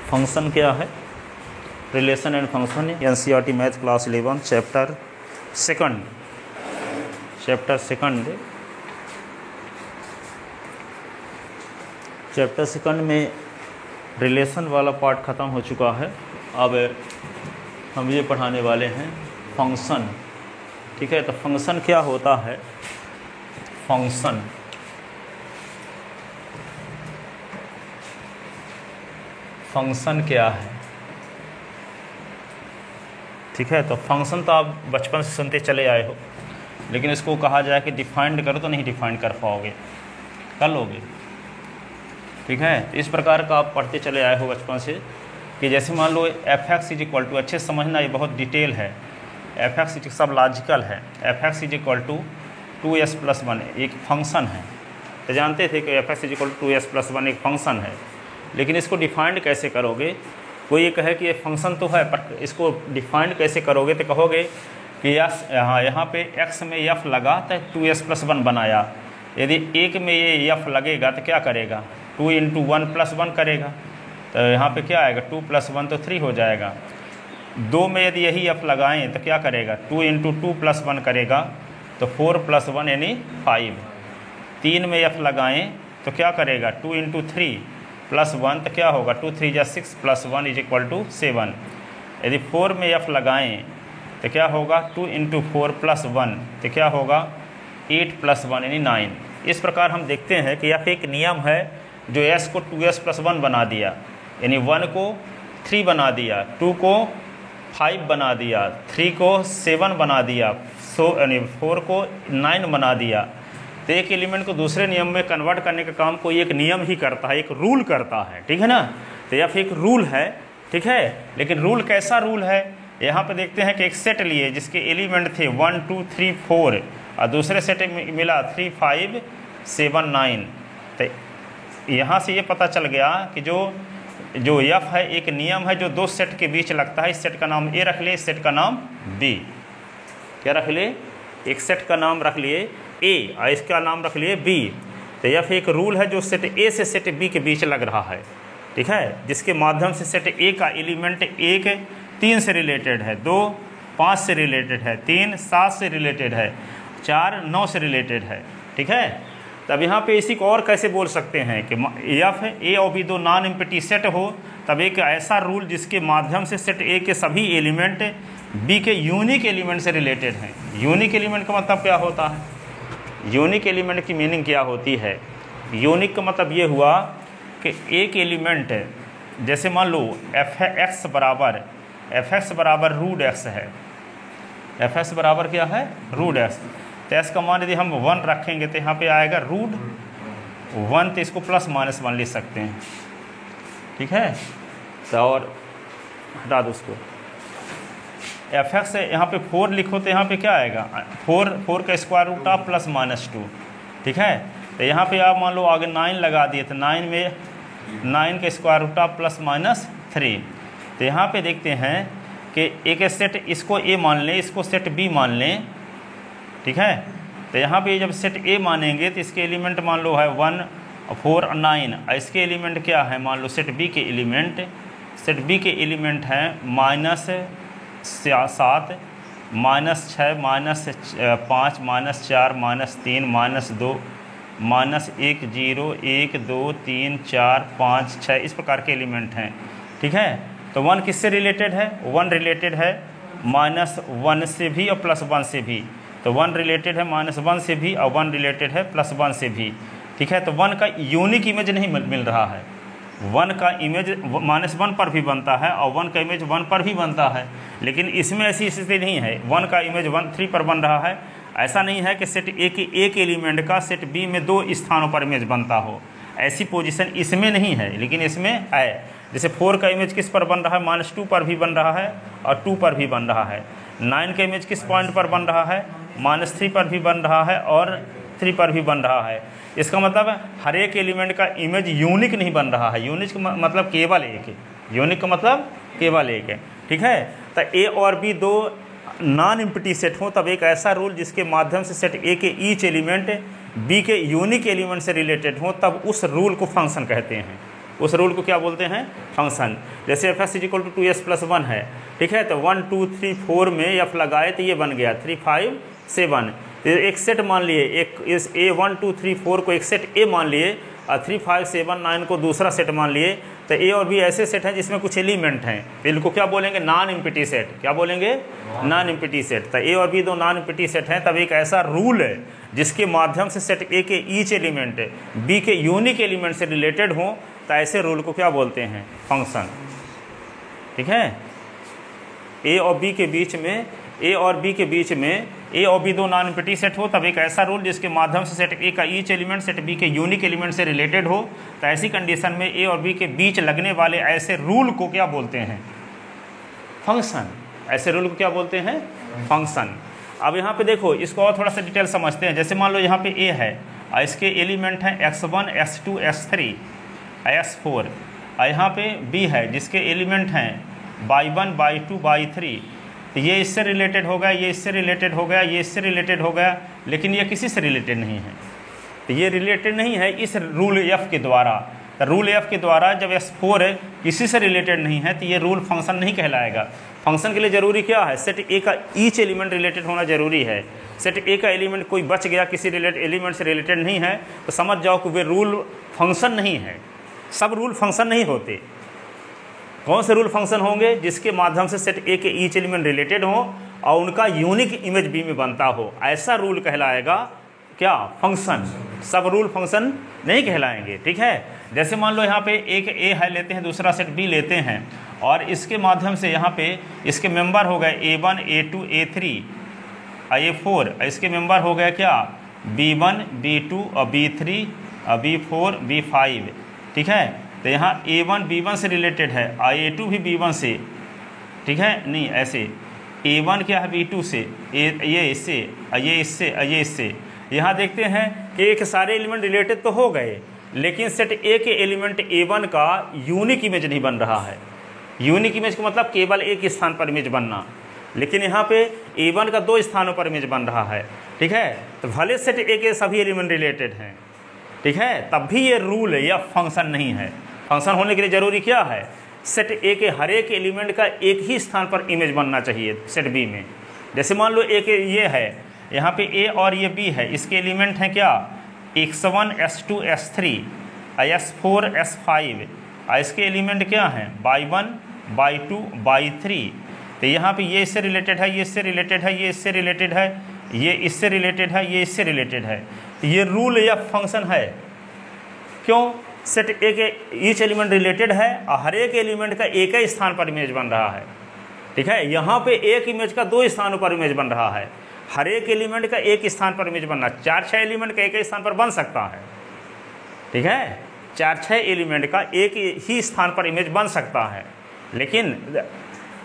Function क्या है, relation and function, NCERT math class 11 chapter second में रिलेशन वाला पार्ट ख़त्म हो चुका है। अब हम ये पढ़ाने वाले हैं फंक्शन। ठीक है, तो फंक्शन क्या होता है, फंक्शन क्या है। ठीक है, तो फंक्शन तो आप बचपन से सुनते चले आए हो, लेकिन इसको कहा जाए कि डिफाइंड करो तो नहीं डिफाइंड कर पाओगे, कर लोगे। ठीक है, इस प्रकार का आप पढ़ते चले आए हो बचपन से कि जैसे मान लो F x is equal to, अच्छे समझना ये बहुत डिटेल है, एफ एक्स सब लॉजिकल है, F x is equal to 2s+1 एक फंक्शन है। तो जानते थे कि F x is equal to 2s+1 एक फंक्शन है, लेकिन इसको डिफाइंड कैसे करोगे। कोई ये कहे कि ये फंक्शन तो है पर इसको डिफाइंड कैसे करोगे, तो कहोगे कि यहाँ पे x में f लगा तो 2s+1 बनाया। यदि एक में ये f लगेगा तो क्या करेगा, 2 × 1+1 करेगा। तो यहाँ पे क्या आएगा, 2 + 1 तो 3 हो जाएगा। 2 में यदि यही f लगाएं तो क्या करेगा, 2 × 2+1 करेगा तो 4 + 1 यानी 5। 3 में f लगाएं तो क्या करेगा, 2 × 3 + 1 तो क्या होगा, 2 × 3 = 6 + 1 = 7। यदि 4 में f लगाएं तो क्या होगा, 2 × 4 + 1 तो क्या होगा, 8 + 1 यानी 9। इस प्रकार हम देखते हैं कि यह एक नियम है जो s को 2s+1 बना दिया, यानी 1 को 3 बना दिया, 2 को 5 बना दिया, 3 को 7 बना दिया, यानी 4 को 9 बना दिया। तो एक एलिमेंट को दूसरे नियम में कन्वर्ट करने का काम कोई एक नियम ही करता है, एक रूल करता है। ठीक है ना, तो यह एक रूल है। ठीक है, लेकिन रूल कैसा रूल है, यहाँ पे देखते हैं कि एक सेट लिए जिसके एलिमेंट थे 1 2 3 4 और दूसरे सेट में मिला 3 5 7 9। तो यहाँ से ये पता चल गया कि जो f है एक नियम है जो दो सेट के बीच लगता है। इस सेट का नाम a रख लिए, इस सेट का नाम b। क्या रख लिए, एक सेट का नाम रख लिए a और इसका नाम रख लिए b। तो f एक रूल है जो सेट a से सेट b के बीच लग रहा है। ठीक है, जिसके माध्यम से सेट a का एलिमेंट 1 3 से रिलेटेड है, 2 5 से रिलेटेड है, 3 7 से रिलेटेड है, 4 9 से रिलेटेड है। ठीक है, तब यहाँ पे इसी को और कैसे बोल सकते हैं कि f a और b दो नॉन एम्प्टी सेट हो, तब एक ऐसा रूल जिसके माध्यम से सेट a के सभी एलिमेंट b के यूनिक एलिमेंट से रिलेटेड हैं। यूनिक एलिमेंट का मतलब क्या होता है, यूनिक एलिमेंट की मीनिंग क्या होती है। यूनिक का मतलब ये हुआ कि एक एलिमेंट, जैसे मान लो f x बराबर √x है, f x बराबर क्या है, √x। तो s का मान यदि हम 1 रखेंगे तो यहाँ पे आएगा √1, तो इसको +-1 लिख सकते हैं। ठीक है, तो और हटा दो उसको। एफ एक्स यहाँ पे 4 लिखो तो यहाँ पे क्या आएगा, 4 का स्क्वायर रूट ऑफ +-2। ठीक है, तो यहाँ पे आप मान लो आगे 9 लगा दिए तो 9 में 9 का स्क्वायर रूट ऑफ +-3। तो यहाँ पे देखते हैं कि एक सेट इसको a मान लें, इसको सेट b मान लें। ठीक है, तो यहाँ पे जब सेट a मानेंगे तो इसके एलिमेंट मान लो है 1 4 और 9, और इसके एलिमेंट क्या है, मान लो सेट b के एलिमेंट है -7 -6 -5 -4 -3 -2 -1 0 1 2 3 4 5 6 इस प्रकार के एलिमेंट हैं। ठीक है, तो 1 किससे रिलेटेड है, 1 रिलेटेड है -1 से भी और +1 से भी। तो 1 रिलेटेड है -1 से भी और 1 रिलेटेड है +1 से भी। ठीक है, तो 1 का यूनिक इमेज नहीं मिल रहा है, 1 का इमेज -1 पर भी बनता है और 1 का इमेज 1 पर भी बनता है, लेकिन इसमें ऐसी स्थिति नहीं है। 1 का इमेज 3 पर बन रहा है। ऐसा नहीं है कि सेट ए के एक एलिमेंट का सेट बी में 2 स्थानों पर इमेज बनता हो, ऐसी पोजीशन इसमें नहीं है, लेकिन इसमें है। जैसे 4 का इमेज किस पर बन रहा है, -2 पर भी बन रहा है और 2 पर भी बन रहा है। 9 का इमेज किस पॉइंट पर बन रहा है, -3 पर भी बन रहा है और 3 पर भी बन रहा है। इसका मतलब हर एक एलिमेंट का इमेज यूनिक नहीं बन रहा है। यूनिक का मतलब केवल एक है, यूनिक का मतलब केवल एक है। ठीक है, तो ए और बी दो नॉन एम्प्टी सेट हो, तब एक ऐसा रूल जिसके माध्यम से सेट ए के ईच एलिमेंट बी के यूनिक एलिमेंट से रिलेटेड हो, तब उस रूल को फंक्शन कहते हैं। उस रूल को क्या बोलते हैं, फंक्शन। जैसे F S equal to 2s + 1 है, ठीक है, तो 1 2 3 4 में एफ लगाए तो ये बन गया 3 5 7। तो एक सेट मान लिए, एक इस ए 1 2 3 4 को एक सेट ए मान लिए और 3 5 7 9 को दूसरा सेट मान लिए। तो ए और बी ऐसे सेट हैं जिसमें कुछ एलिमेंट हैं, तो इनको क्या बोलेंगे, नॉन एम्प्टी सेट। क्या बोलेंगे, नॉन एम्प्टी सेट। तो ए और बी दो नॉन एम्प्टी सेट हैं, तब एक ऐसा रूल है जिसके माध्यम से सेट ए के ईच एलिमेंट बी के यूनिक एलिमेंट से रिलेटेड हों, तो ऐसे रूल को क्या बोलते हैं, फंक्शन। ठीक है, ए और बी के बीच में, ए और बी के बीच में ए और बी दो नॉन एम्प्टी सेट हो, तब एक ऐसा रूल जिसके माध्यम से सेट ए का ईच एलिमेंट सेट बी के यूनिक एलिमेंट से रिलेटेड हो, तो ऐसी कंडीशन में ए और बी के बीच लगने वाले ऐसे रूल को क्या बोलते हैं, फंक्शन। ऐसे रूल को क्या बोलते हैं, फंक्शन। अब यहाँ पे देखो, इसको और थोड़ा सा डिटेल समझते हैं। जैसे मान लो यहाँ पे ए है और इसके एलिमेंट हैं x1 x2 x3 x4, और यहाँ पे बी है जिसके एलिमेंट हैं y1 y2 y3। तो ये इससे रिलेटेड हो गया, ये इससे रिलेटेड हो गया, ये इससे रिलेटेड हो गया, लेकिन ये किसी से रिलेटेड नहीं है। तो ये रिलेटेड नहीं है इस रूल एफ के द्वारा। तो रूल एफ के द्वारा जब S4 है किसी से रिलेटेड नहीं है, तो ये रूल फंक्शन नहीं कहलाएगा। फंक्शन के लिए ज़रूरी क्या है, सेट ए का ईच एलिमेंट रिलेटेड होना ज़रूरी है। सेट ए का एलिमेंट कोई बच गया, किसी एलिमेंट से रिलेटेड नहीं है, तो समझ जाओ कि वे रूल फंक्शन नहीं है। सब रूल फंक्शन नहीं होते। कौन से रूल फंक्शन होंगे, जिसके माध्यम से सेट ए के ईच एलिमेंट रिलेटेड हो और उनका यूनिक इमेज बी में बनता हो, ऐसा रूल कहलाएगा क्या, फंक्शन। सब रूल फंक्शन नहीं कहलाएंगे। ठीक है, जैसे मान लो यहाँ पे एक ए है लेते हैं, दूसरा सेट बी लेते हैं, और इसके माध्यम से यहाँ पे इसके मेंबर हो गए A1 A2 A3 A4, इसके मेंबर हो गए क्या, B1 B2 और B3 और B4 B5। ठीक है, तो यहाँ A1 B1 से रिलेटेड है और A2 भी B1 से। ठीक है, नहीं ऐसे A1 क्या है B2 से, ये इससे, ये इससे, ये इससे। यहाँ देखते हैं कि एक सारे एलिमेंट रिलेटेड तो हो गए, लेकिन सेट ए के एलिमेंट A1 का यूनिक इमेज नहीं बन रहा है। यूनिक इमेज का मतलब केवल एक स्थान पर इमेज बनना, लेकिन यहाँ पे A1 का दो स्थानों पर इमेज बन रहा है। ठीक है, तो भले सेट ए के सभी एलिमेंट रिलेटेड हैं, ठीक है, तब भी ये रूल या फंक्शन नहीं है। फंक्शन होने के लिए ज़रूरी क्या है, सेट ए के हर एक एलिमेंट का एक ही स्थान पर इमेज बनना चाहिए सेट बी में। जैसे मान लो एक ये है, यहाँ पे ए और ये बी है, इसके एलिमेंट हैं क्या, x1 s2 s3 s4 s5, और इसके एलिमेंट क्या हैं, y1 y2 y3। तो यहाँ पे ये इससे रिलेटेड है, ये इससे रिलेटेड है, ये इससे रिलेटेड है, ये इससे रिलेटेड है, ये इससे रिलेटेड है। तो ये रूल या फंक्शन है। क्यों, सेट ए के ईच एलिमेंट रिलेटेड है और हर एक एलिमेंट का एक ही स्थान पर इमेज बन रहा है। ठीक है, यहाँ पे एक इमेज का दो स्थानों पर इमेज बन रहा है, हर एक एलिमेंट का एक स्थान पर इमेज बनना। 4-6 एलिमेंट का एक ही स्थान पर बन सकता है। ठीक है, 4-6 एलिमेंट का एक ही स्थान पर इमेज बन सकता है, लेकिन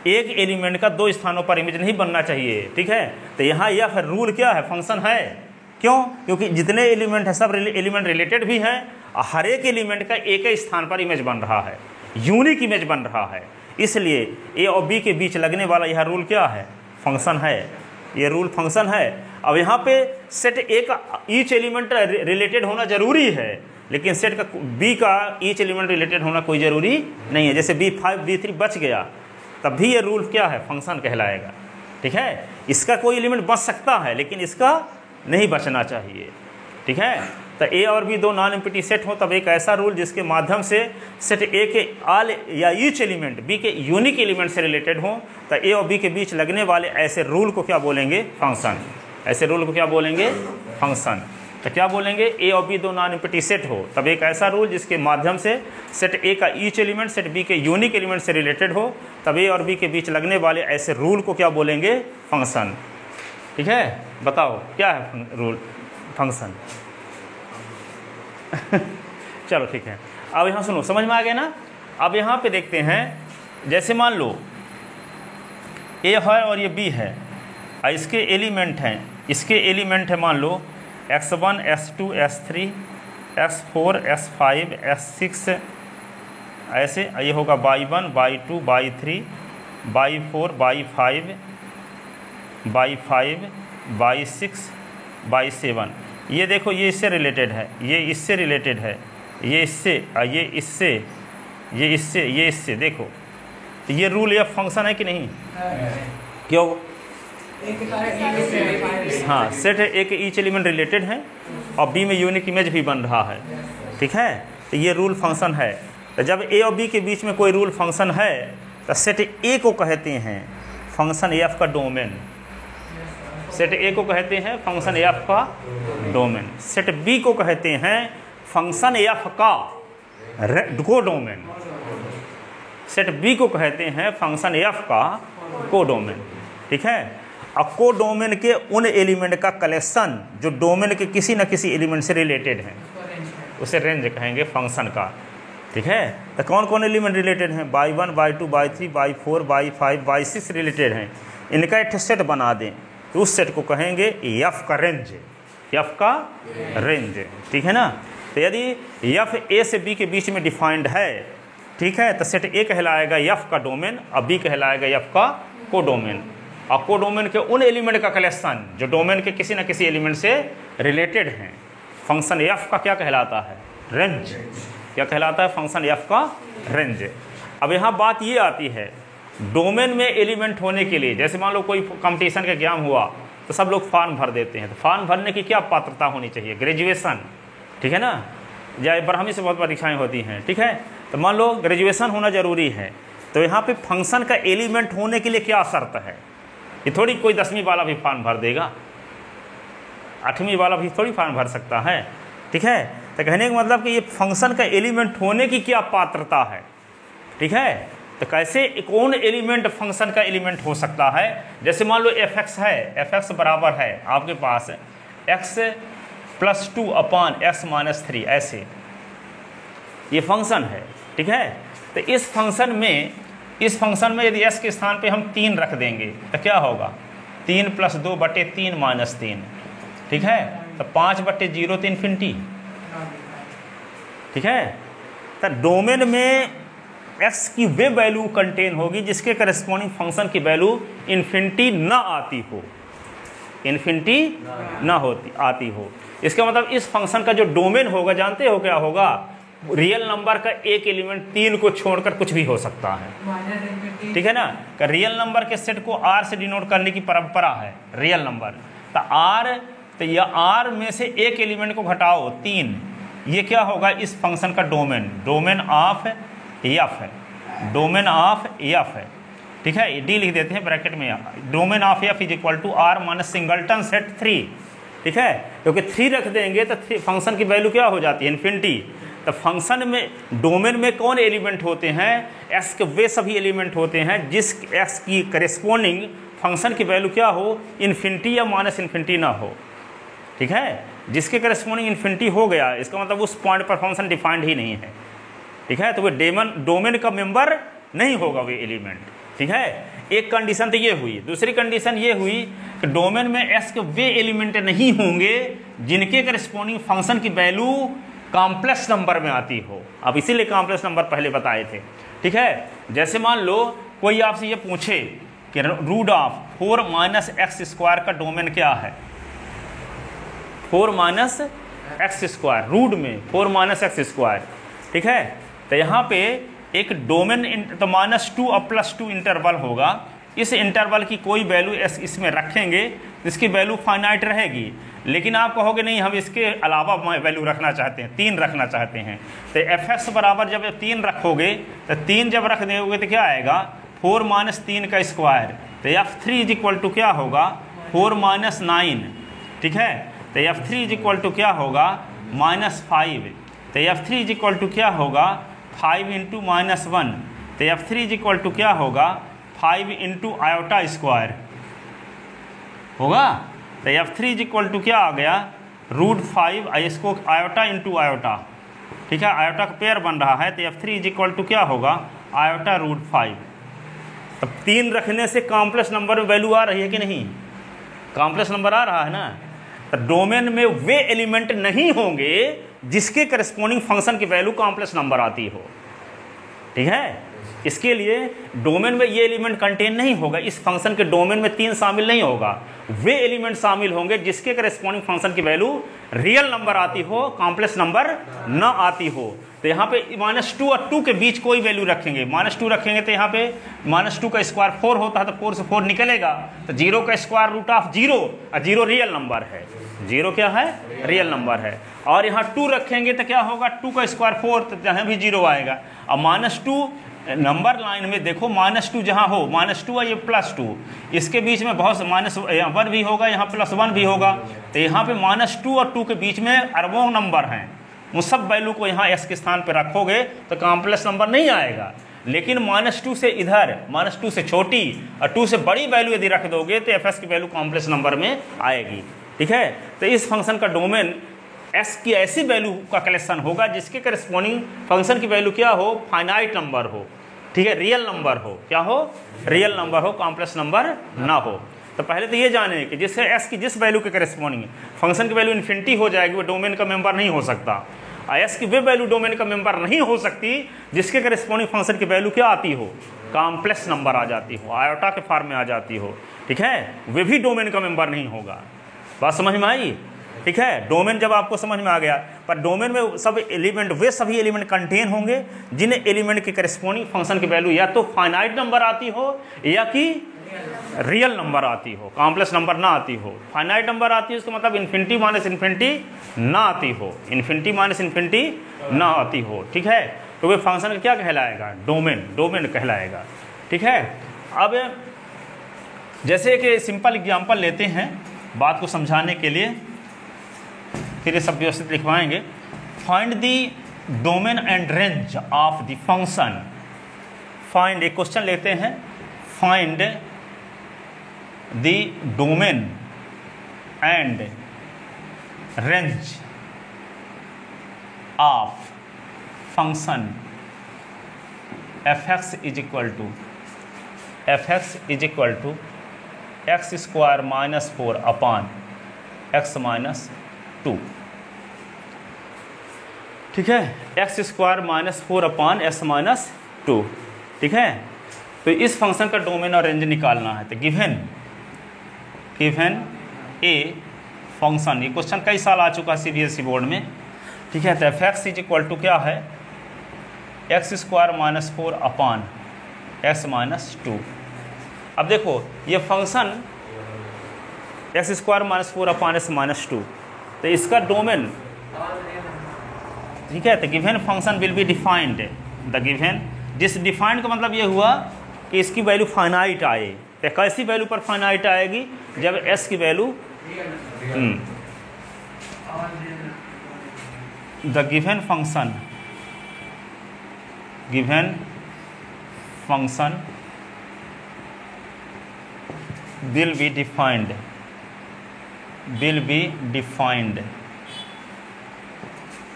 एक एलिमेंट का दो स्थानों पर इमेज नहीं बनना चाहिए। ठीक है, तो यहाँ यह रूल क्या है, फंक्शन है। क्यों, क्योंकि जितने एलिमेंट हैं सब एलिमेंट रिलेटेड भी हैं और हर एक एलिमेंट का एक ही स्थान पर इमेज बन रहा है, यूनिक इमेज बन रहा है। इसलिए ए और बी के बीच लगने वाला यह रूल क्या है, फंक्शन है। ये रूल फंक्शन है। अब यहाँ पे सेट ए का ईच एलिमेंट रिलेटेड होना जरूरी है, लेकिन सेट का बी का ईच एलिमेंट रिलेटेड होना कोई ज़रूरी नहीं है। जैसे B5 B3 बच गया, तब भी ये रूल क्या है, फंक्शन कहलाएगा। ठीक है, इसका कोई एलिमेंट बच सकता है, लेकिन इसका नहीं बचना चाहिए। ठीक है, तो ए और बी दो नॉन एम्प्टी सेट हो, तब एक ऐसा रूल जिसके माध्यम से सेट ए के आल या ईच एलिमेंट बी के यूनिक एलिमेंट से रिलेटेड हो, तो ए और बी के बीच लगने वाले ऐसे रूल को क्या बोलेंगे, फंक्शन। ऐसे रूल को क्या बोलेंगे, फंक्शन। तो क्या बोलेंगे, ए और बी दो नॉन एम्प्टी सेट हो, तब एक ऐसा रूल जिसके माध्यम से सेट ए का ईच एलिमेंट सेट बी के यूनिक एलिमेंट से रिलेटेड हो, तब ए और बी के बीच लगने वाले ऐसे रूल को क्या बोलेंगे, फंक्शन। ठीक है, बताओ क्या है रूल, फंक्शन। चलो ठीक है, अब यहाँ सुनो, समझ में आ गया ना। अब यहाँ पे देखते हैं, जैसे मान लो ए है और ये बी है, और इसके एलिमेंट हैं, इसके एलिमेंट है मान लो x1 s2 s3 s4 s5 s6, ऐसे ये होगा y1 y2 y3 y4 y5 y5 y6 y7। ये देखो, ये इससे रिलेटेड है, ये इससे रिलेटेड है, ये इससे, ये इससे, ये इससे देखो, तो ये रूल या फंक्शन है कि नहीं? क्यों? हाँ, सेट ए के ईच एलिमेंट रिलेटेड है और बी में यूनिक इमेज भी बन रहा है, ठीक है। तो ये रूल फंक्शन है। तो जब ए और बी के बीच में कोई रूल फंक्शन है तो सेट ए को कहते हैं फंक्शन एफ का डोमेन। सेट ए को कहते हैं फंक्शन एफ का डोमेन। सेट बी को कहते हैं फंक्शन एफ का कोडोमेन। सेट बी को कहते हैं फंक्शन एफ का कोडोमेन, ठीक है। अब कोडोमेन के उन एलिमेंट का कलेक्शन जो डोमेन के किसी न किसी एलिमेंट से रिलेटेड हैं, उसे रेंज कहेंगे फंक्शन का, ठीक है। तो कौन कौन एलिमेंट रिलेटेड हैं? By 1, by 2, by 3, by 4, by 5, by 6 related हैं। इनका एक सेट बना दें तो उस सेट को कहेंगे एफ का रेंज, एफ का रेंज, ठीक है ना। तो यदि एफ ए से बी के बीच में डिफाइंड है, ठीक है, तो सेट ए कहलाएगा एफ का डोमेन और बी कहलाएगा एफ का कोडोमेन। और कोडोमेन के उन एलिमेंट का कलेक्शन जो डोमेन के किसी न किसी एलिमेंट से रिलेटेड हैं, फंक्शन एफ का क्या कहलाता है? रेंज। क्या कहलाता है? फंक्शन एफ का रेंज। अब यहाँ बात ये आती है, डोमेन में एलिमेंट होने के लिए, जैसे मान लो कोई कंपटीशन का एग्जाम हुआ तो सब लोग फॉर्म भर देते हैं, तो फॉर्म भरने की क्या पात्रता होनी चाहिए? ग्रेजुएशन, ठीक है ना। या ब्राह्मी से बहुत परीक्षाएं होती हैं, ठीक है। तो मान लो ग्रेजुएशन होना ज़रूरी है, तो यहाँ पे फंक्शन का एलिमेंट होने के लिए क्या शर्त है? ये थोड़ी कोई 10वीं वाला भी फॉर्म भर देगा, 8वीं वाला भी थोड़ी फॉर्म भर सकता है, ठीक है। तो कहने का मतलब कि ये फंक्शन का एलिमेंट होने की क्या पात्रता है, ठीक है। तो कैसे कौन एलिमेंट फंक्शन का एलिमेंट हो सकता है? जैसे मान लो एफ एक्स है, एफ एक्स बराबर है आपके पास X plus 2 upon X minus 3, ऐसे ये फंक्शन है, ठीक है। तो इस फंक्शन में यदि एस के स्थान पे हम 3 रख देंगे तो क्या होगा? 3 + 2/3 - 3, ठीक है। तो 5/0 तो इन्फिनिटी, ठीक है। तो डोमेन में एक्स की वे वैल्यू कंटेन होगी जिसके करस्पॉन्डिंग फंक्शन की वैल्यू इन्फिनिटी ना आती हो, इन्फिनिटी ना आती हो। इसका मतलब इस फंक्शन का जो डोमेन होगा, जानते हो क्या होगा? रियल नंबर का एक एलिमेंट 3 को छोड़कर कुछ भी हो सकता है, ठीक है ना। कि रियल नंबर के सेट को R से डिनोट करने की परंपरा है, रियल नंबर। तो R, तो यह R में से एक एलिमेंट को घटाओ 3, ये क्या होगा? इस फंक्शन का डोमेन, डोमेन ऑफ एफ है, डोमेन ऑफ एफ है, ठीक है। डी लिख देते हैं ब्रैकेट में, domain of f is equal to R minus singleton set 3, ठीक है। क्योंकि 3 रख देंगे तो फंक्शन की वैल्यू क्या हो जाती है? इन्फिनिटी। तो फंक्शन में डोमेन में कौन एलिमेंट होते हैं? एक्स के वे सभी एलिमेंट होते हैं जिस एक्स की करेस्पॉन्डिंग फंक्शन की वैल्यू क्या हो? इन्फिनिटी या माइनस इन्फिनिटी ना हो, ठीक है। जिसके करेस्पॉन्डिंग इन्फिनिटी हो गया, इसका मतलब उस पॉइंट पर फंक्शन डिफाइंड ही नहीं है, ठीक है। तो वो डोमेन का मेंबर नहीं होगा वो एलिमेंट, ठीक है। एक कंडीशन तो ये हुई। दूसरी कंडीशन ये हुई कि डोमेन में एक्स के वे एलिमेंट नहीं होंगे जिनके करेस्पॉन्डिंग फंक्शन की वैल्यू कॉम्प्लेक्स नंबर में आती हो। अब इसीलिए कॉम्प्लेक्स नंबर पहले बताए थे, ठीक है। जैसे मान लो कोई आपसे ये पूछे कि रूट ऑफ 4 - x² का डोमेन क्या है? 4 - x², रूट में 4 - x², ठीक है। तो यहाँ पे एक डोमेन तो -2 और +2 इंटरवल होगा। इस इंटरवल की कोई वैल्यू इसमें रखेंगे, इसकी वैल्यू फाइनाइट रहेगी। लेकिन आप कहोगे नहीं, हम इसके अलावा वैल्यू रखना चाहते हैं, 3 रखना चाहते हैं। तो एफ एक्स बराबर जब 3 रखोगे तो 3 जब रख दोगे तो क्या आएगा? 4 - 3 का स्क्वायर। तो F3 इज इक्वल टू क्या होगा? 4 - 9, ठीक है। तो F3 इज इक्वल टू क्या होगा? -5। तो F3 इज इक्वल टू क्या होगा? 5 × -1। तो F3 इज इक्वल टू क्या होगा? 5 × आयोटा स्क्वायर होगा। तो F3 इज इक्वल टू क्या आ गया? √5, इसको आयोटा इंटू आयोटा, ठीक है। आयोटा का पेयर बन रहा है, तो F3 इज इक्वल टू क्या होगा? आयोटा √5। अब 3 रखने से कॉम्प्लेक्स नंबर में वैल्यू आ रही है कि नहीं? कॉम्प्लेक्स नंबर आ रहा है ना। तो डोमेन में वे एलिमेंट नहीं होंगे जिसके करस्पॉन्डिंग फंक्शन की वैल्यू कॉम्प्लेक्स नंबर आती हो, ठीक है। इसके लिए डोमेन में ये एलिमेंट कंटेन नहीं होगा, इस फंक्शन के डोमेन में 3 शामिल नहीं होगा, वे एलिमेंट शामिल होंगे जिसके करेस्पॉन्डिंग फंक्शन की वैल्यू रियल नंबर आती हो, कॉम्प्लेक्स नंबर न आती हो। तो यहाँ पे -2 और 2 के बीच कोई वैल्यू रखेंगे, -2 रखेंगे तो यहाँ पे -2 का स्क्वायर 4 होता है, तो 4 से 4 निकलेगा, तो 0 का स्क्वायर रूट ऑफ 0, और 0 रियल नंबर है, 0 क्या है, रियल नंबर है। और यहाँ 2 रखेंगे तो क्या होगा, 2 का स्क्वायर 4, तो यहाँ भी 0 आएगा। और -2 नंबर लाइन में देखो, -2 जहाँ हो, -2 और ये +2, इसके बीच में बहुत -1 भी होगा, यहाँ +1 भी होगा, तो यहाँ पे -2 और 2 के बीच में अरबों नंबर हैं, उन सब वैल्यू को यहाँ s के स्थान पर रखोगे तो कॉम्प्लेक्स नंबर नहीं आएगा। लेकिन -2 से इधर, -2 से छोटी और 2 से बड़ी वैल्यू यदि रख दोगे तो fs की वैल्यू कॉम्प्लेक्स नंबर में आएगी। ठीक है, तो इस फंक्शन का डोमेन s की ऐसी वैल्यू का कलेक्शन होगा जिसके करस्पॉन्डिंग फंक्शन की वैल्यू क्या हो, फाइनाइट नंबर हो। ठीक है, रियल नंबर हो, क्या हो, रियल नंबर हो, कॉम्प्लेक्स नंबर ना हो। तो पहले तो ये जाने कि जिससे s की जिस वैल्यू के करस्पॉन्डिंग फंक्शन की वैल्यू इन्फिनिटी हो जाएगी, वो डोमेन का मेंबर नहीं हो सकता। s की वे वैल्यू डोमेन का मेंबर नहीं हो सकती जिसके करस्पॉन्डिंग फंक्शन की वैल्यू क्या आती हो, कॉम्प्लेक्स नंबर आ जाती हो, आयोटा के फॉर्म में आ जाती हो। ठीक है, वे भी डोमेन का मेंबर नहीं होगा। बात समझ में आई? ठीक है, डोमेन जब आपको समझ में आ गया, पर डोमेन में सब एलिमेंट, वे सभी एलिमेंट कंटेन होंगे जिन एलिमेंट के करस्पॉन्डिंग फंक्शन की वैल्यू या तो फाइनाइट नंबर आती हो या कि रियल नंबर आती हो, कॉम्प्लेक्स नंबर ना आती हो। फाइनाइट नंबर आती है उसका मतलब इन्फिनिटी माइनस इन्फिनिटी ना आती हो, इन्फिनिटी माइनस इन्फिनिटी ना आती हो। ठीक है, तो वे फंक्शन क्या कहलाएगा, डोमेन, डोमेन कहलाएगा। ठीक है, अब जैसे कि सिंपल एग्जांपल लेते हैं बात को समझाने के लिए, फिर ये सब व्यवस्थित लिखवाएंगे। Find the domain and range of the function. Find, एक क्वेश्चन लेते हैं, find the domain and range of function fx is equal to x square minus 4 upon x minus 2। ठीक है, x square minus 4 upon x minus 2। ठीक है, तो इस function का डोमेन और रेंज निकालना है। तो गिवन ए फंक्शन, ये क्वेश्चन कई साल आ चुका है CBSE बोर्ड में। ठीक है, तो fx इज इक्वल टू क्या है, x square minus 4 upon x minus 2। अब देखो ये function x square minus 4 upon x minus 2, तो इसका डोमेन, ठीक है, तो given function will be defined, the given, जिस डिफाइंड का मतलब ये हुआ कि इसकी वैल्यू फाइनाइट आए। तो कैसी वैल्यू पर फाइनाइट आएगी, जब s की value, the given function will be defined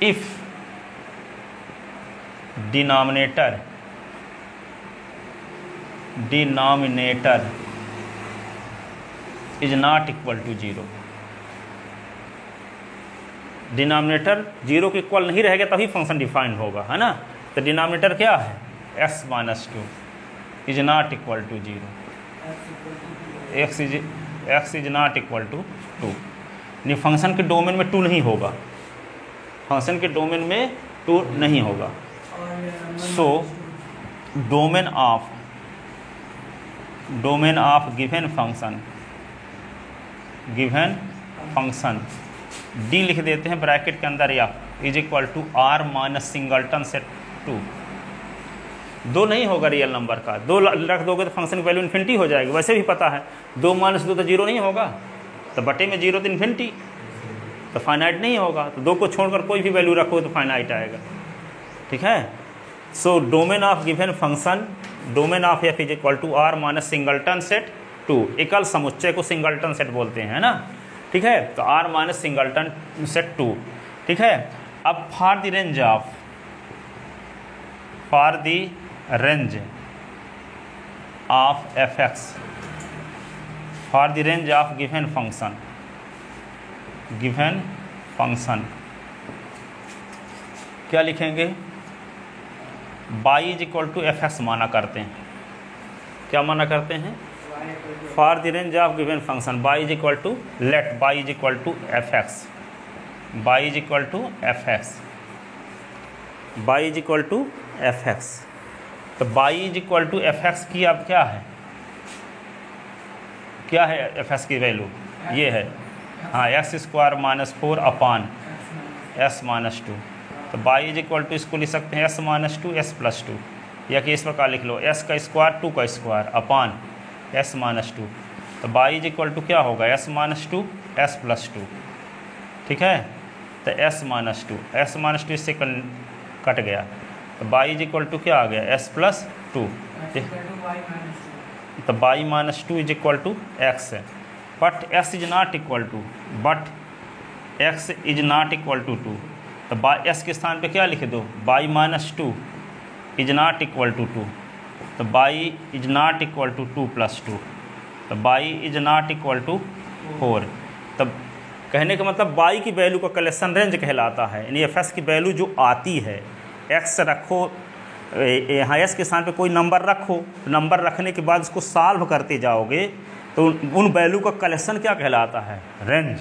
if denominator is not equal to 0। Denominator 0 के इक्वल नहीं रहेगा तभी फंक्शन डिफाइंड होगा, है ना। तो डिनोमिनेटर क्या है, x minus 2 is not equal to 0, x is not equal to 2। नहीं, फंक्शन के डोमेन में 2 नहीं होगा, फंक्शन के डोमेन में 2 नहीं होगा। So domain of given function D लिख देते हैं ब्रैकेट के अंदर, या is equal to r minus singleton set 2। 2 नहीं होगा रियल नंबर का, 2 रख दोगे तो फंक्शन की वैल्यू इन्फिनिटी हो जाएगी। वैसे भी पता है 2 माइनस 2 तो 0 नहीं होगा, तो बटे में 0 तो इन्फिनिटी, तो फाइनाइट नहीं होगा। तो 2 को छोड़कर कोई भी वैल्यू रखो तो फाइनाइट आएगा। ठीक है, so domain of given function, domain of f is equal to r minus singleton set 2। एकल समुच्चय को सिंगल्टन सेट बोलते हैं, है ना। ठीक है, तो r माइनस सिंगल्टन सेट 2। ठीक है, अब for the range of fx, for the range of given function क्या लिखेंगे, y is equal to f x माना करते हैं। क्या माना करते हैं? For the range of given function y is equal to let y is equal to f x, y is equal to f x, y is equal to f x. तो y is equal to f x की अब क्या है, क्या है F x की value? ये है, हाँ, एक्स स्क्वायर माइनस 4 अपान एस माइनस 2। तो y इज इक्वल टू इसको लिख सकते हैं एस माइनस 2 एस प्लस 2, या कि इस प्रकार लिख लो एस का स्क्वायर 2 का स्क्वायर अपान एस माइनस 2। तो y इज इक्वल टू क्या होगा? एस माइनस 2 एस प्लस 2, ठीक है। तो एस माइनस 2 इससे कट गया, तो y इज इक्वल टू क्या आ गया? S plus 2। तो y minus 2 is equal to X है, but x is not equal to, but x is not equal to 2। तो s के स्थान पे क्या लिख दो? y minus 2 is not equal to 2। तो y is not equal to 2 plus 2। तो y is not equal to 4। तब कहने का मतलब y की वैल्यू का कलेक्शन रेंज कहलाता है, यानी एफ एस की वैल्यू जो आती है, x रखो यहाँ s के स्थान पे कोई नंबर रखो, नंबर रखने के बाद उसको सॉल्व करते जाओगे तो उन वैल्यू का कलेक्शन क्या कहलाता है? रेंज।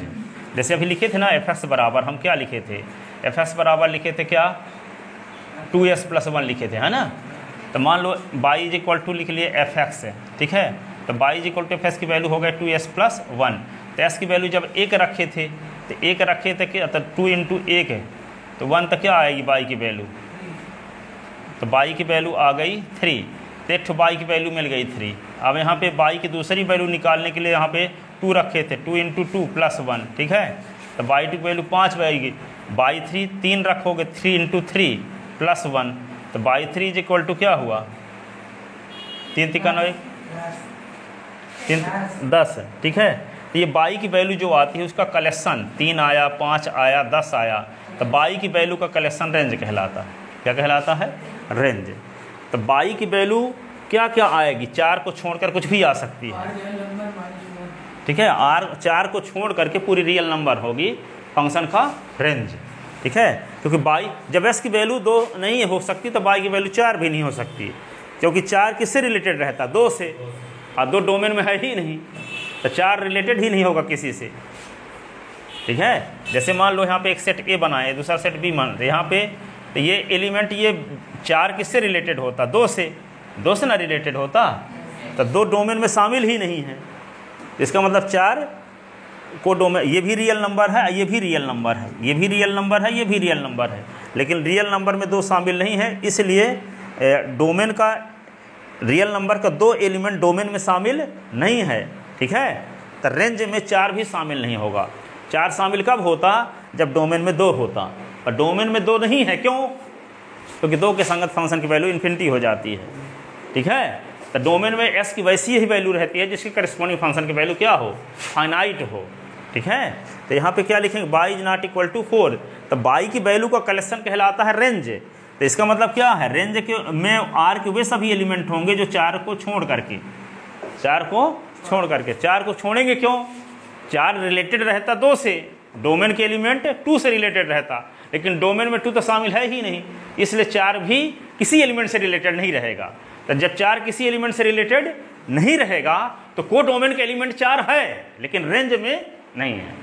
जैसे अभी लिखे थे ना एफ एक्स बराबर, हम क्या लिखे थे? एफ एक्स बराबर लिखे थे क्या? 2s प्लस 1 लिखे थे, है ना। तो मान लो y इज इक्वल टू लिख लिए एफ एक्स है, ठीक है। तो y is equal to f x की वैल्यू हो गया 2s प्लस 1। तो s की वैल्यू जब 1 रखे थे तो 1 रखे थे क्या? तो 2 इंटू 1 है तो 1 तक क्या आएगी y की वैल्यू? तो y की वैल्यू आ गई 3। तो एक y की वैल्यू मिल गई 3। अब यहाँ पे y की दूसरी वैल्यू निकालने के लिए यहाँ पे 2 रखे थे, 2 इंटू 2 प्लस 1, ठीक है। तो y की वैल्यू 5 आएगी, y 3 रखोगे 3 इंटू 3 प्लस 1। तो y3 इज इक्वल टू क्या हुआ? 3 तिका 9 3 10, ठीक है। तो ये y की वैल्यू जो आती है उसका कलेक्शन 3 आया, 5 आया, 10 आया, तो y की वैल्यू का कलेक्शन रेंज कहलाता है। क्या कहलाता है? रेंज। तो y की वैल्यू क्या क्या आएगी? 4 को छोड़कर कुछ भी आ सकती है, ठीक है। R 4 को छोड़ करके पूरी रियल नंबर होगी फंक्शन का रेंज, ठीक है। क्योंकि y जब s की वैल्यू 2 नहीं हो सकती तो y की वैल्यू 4 भी नहीं हो सकती, क्योंकि 4 किससे रिलेटेड रहता? 2 से, और 2 डोमेन में है ही नहीं, तो 4 रिलेटेड ही नहीं होगा किसी से, ठीक है। जैसे मान लो यहाँ पे एक सेट A बनाए, दूसरा सेट B मान, यहाँ पे तो ये एलिमेंट ये 4 किससे रिलेटेड होता? 2 से ना रिलेटेड होता, तो 2 डोमेन में शामिल ही नहीं है। इसका मतलब 4 को डोमेन, ये भी रियल नंबर है, ये भी रियल नंबर है, ये भी रियल नंबर है, ये भी रियल नंबर है, लेकिन रियल नंबर में 2 शामिल नहीं है, इसलिए डोमेन का रियल नंबर का 2 एलिमेंट डोमेन में शामिल नहीं है, ठीक है। तो रेंज में 4 भी शामिल नहीं होगा। 4 शामिल कब होता? जब डोमेन में 2 होता, और डोमेन में 2 नहीं है, क्यों? क्योंकि 2 के संगत फंक्शन की वैल्यू इन्फिनिटी हो जाती है, ठीक है। तो डोमेन में s की वैसी ही वैल्यू रहती है जिसकी करस्पॉन्डिंग फंक्शन की वैल्यू क्या हो? फाइनाइट हो, ठीक है। तो यहाँ पे क्या लिखेंगे? y is not equal to 4। तो y की वैल्यू का कलेक्शन कहलाता है रेंज। तो इसका मतलब क्या है? रेंज के में r के वे सभी एलिमेंट होंगे जो 4 को छोड़ करके, 4 को छोड़ेंगे, क्यों? 4 रिलेटेड रहता 2 से, डोमेन के एलिमेंट 2 से रिलेटेड रहता, लेकिन डोमेन में 2 तो शामिल है ही नहीं, इसलिए 4 भी किसी एलिमेंट से रिलेटेड नहीं रहेगा। तो जब 4 किसी एलिमेंट से रिलेटेड नहीं रहेगा तो को डोमेन के एलिमेंट 4 है लेकिन रेंज में नहीं है,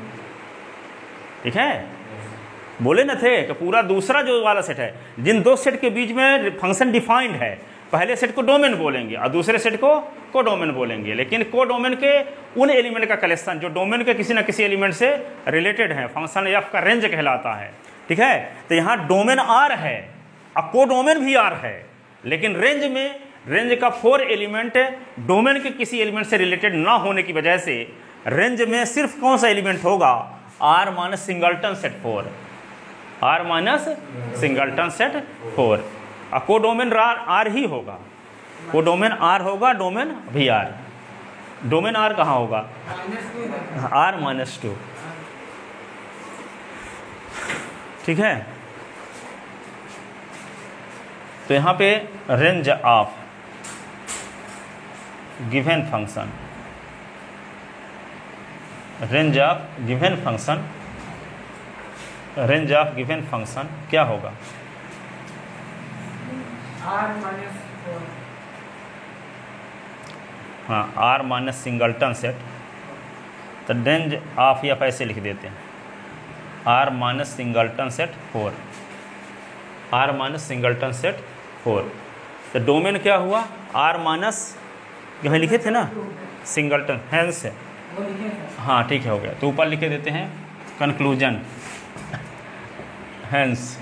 ठीक है। बोले न थे कि पूरा दूसरा जो वाला सेट है, जिन 2 सेट के बीच में फंक्शन डिफाइंड है, पहले सेट को डोमेन बोलेंगे और दूसरे सेट को कोडोमेन बोलेंगे, लेकिन कोडोमेन के उन एलिमेंट का कलेक्शन जो डोमेन के किसी न किसी एलिमेंट से रिलेटेड है, फंक्शन एफ का रेंज कहलाता है, ठीक है। तो यहाँ डोमेन आर है और कोडोमेन भी आर है, लेकिन रेंज में रेंज का 4 एलिमेंट डोमेन के किसी एलिमेंट से रिलेटेड ना होने की वजह से रेंज में सिर्फ कौन सा एलिमेंट होगा? R minus singleton set 4, R minus singleton set 4। और कोडोमेन आर ही होगा, कोडोमेन आर होगा, डोमेन भी आर। डोमेन आर कहाँ होगा? आर माइनस 2, ठीक है। तो यहाँ पे range of given function, range of given function, range of given function क्या होगा? हाँ, आर माइनस सिंगल्टन सेट, तो रेंज ऑफ एफ ऐसे लिख देते हैं, R minus singleton set 4, R minus singleton set 4। तो डोमेन क्या हुआ, आर माइनस, यहाँ लिखे थे ना सिंगल्टन, हैंस है, हाँ ठीक है हो गया, तो ऊपर लिखे देते हैं conclusion, hence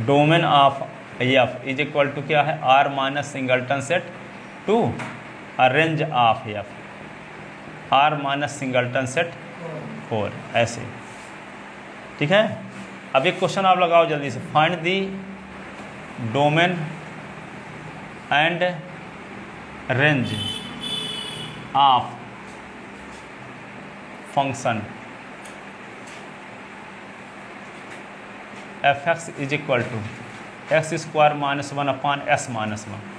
domain of f is equal to क्या है, आर माइनस सिंगल्टन सेट 2 और range of f, R minus singleton set 4, ऐसे, ठीक है। अब एक क्वेश्चन आप लगाओ जल्दी से, find the domain and range of function f x is equal to x square minus 1 upon s minus 1।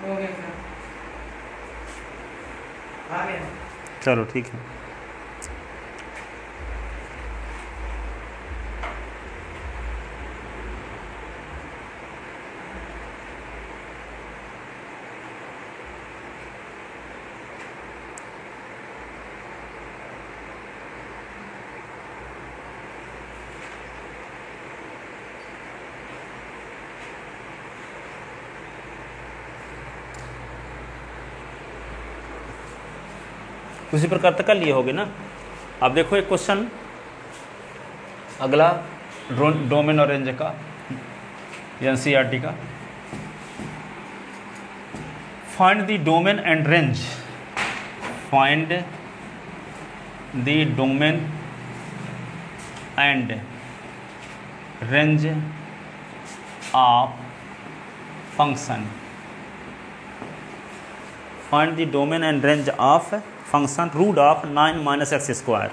हो गया सर, आ गया। चलो ठीक है। उसी प्रकार तक कर लिए होगे ना। अब देखो एक क्वेश्चन अगला डोमेन और रेंज का, एनसीईआरटी का, find the domain and range, find the domain and range of function, find the domain and range of function root of 9 minus x square.